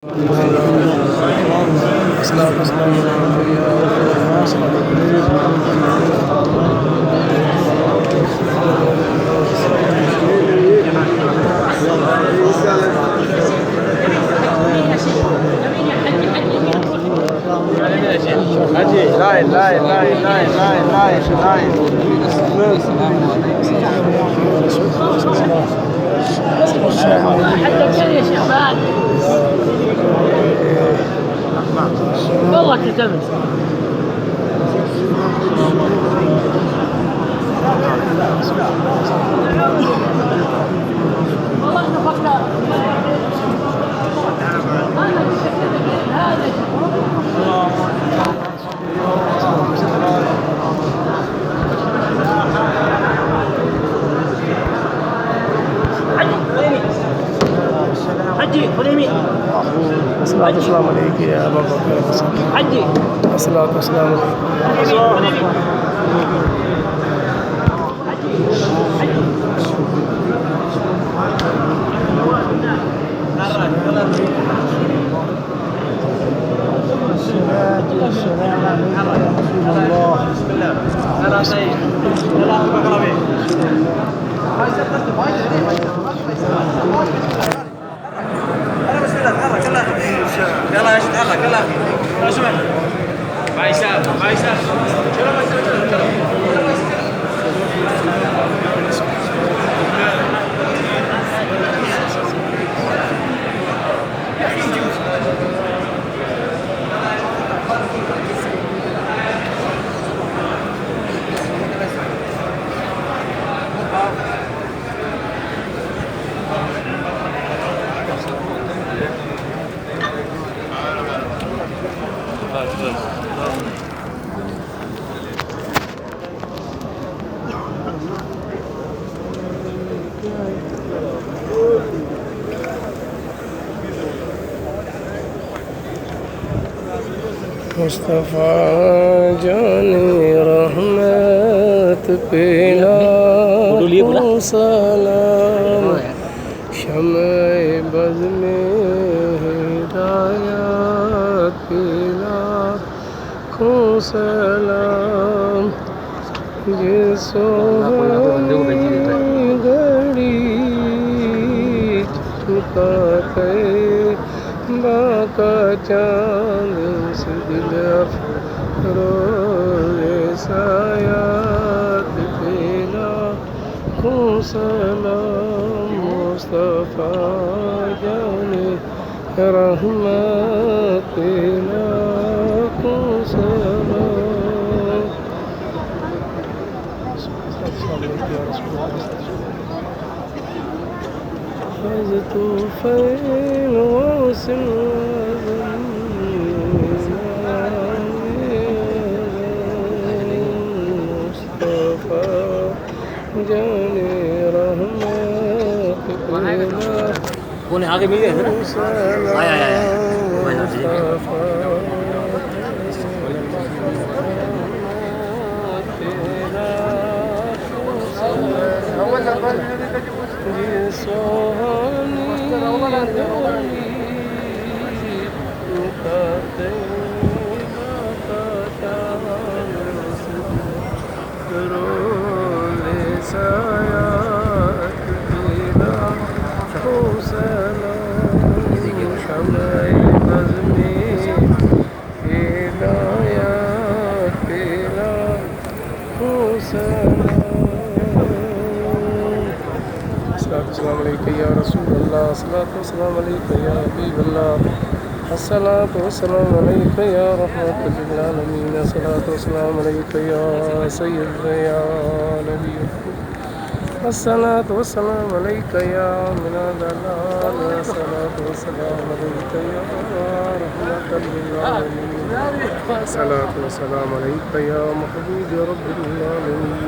الصلاة والسلام حجي لاين لاين لاين لاين لاين لاين لاين حتى كان يا شيخ بعد والله كتبت والله انه فكر حجي خذ يمين. الصلاة والسلام عليك يا أبا بكر. حجي الصلاة والسلام عليك. يلا يا شيخ تحرك يلا يلا شو بايسان بايسان मुस्तफ़ा जानी रहमत पे लाखों सलाम शम्ए बज़ में हिदायत पे लाखों सलाम ये सोहनी घड़ी झुका के बाका चांद से दिल अफरोज़े सायात पे लाखों सलाम मुस्तफ़ा जाने रहमत पे लाखों सलाम। हज़ तूफ़ैन वासिल मुस्तफ़ा जाने रहमत कौन आगे मिल गया ना आया आया अस्सलामु अलैका या रसूल अल्लाह अस्सलातु वस्सलामु अलैका या हबीब अल्लाह अस्सलातु वस्सलामु अलैका या रहमतुल लिल आलमीन अस्सलातु वस्सलामु अलैका या सय्यद या नबी अस्सलातु वस्सलामु अलैका या मिनाद अल्लाह अस्सलातु वस्सलामु अलैका या रहमतुल लिल आलमीन अस्सलातु वस्सलामु अलैका या महबूब रब्बिल आलमीन।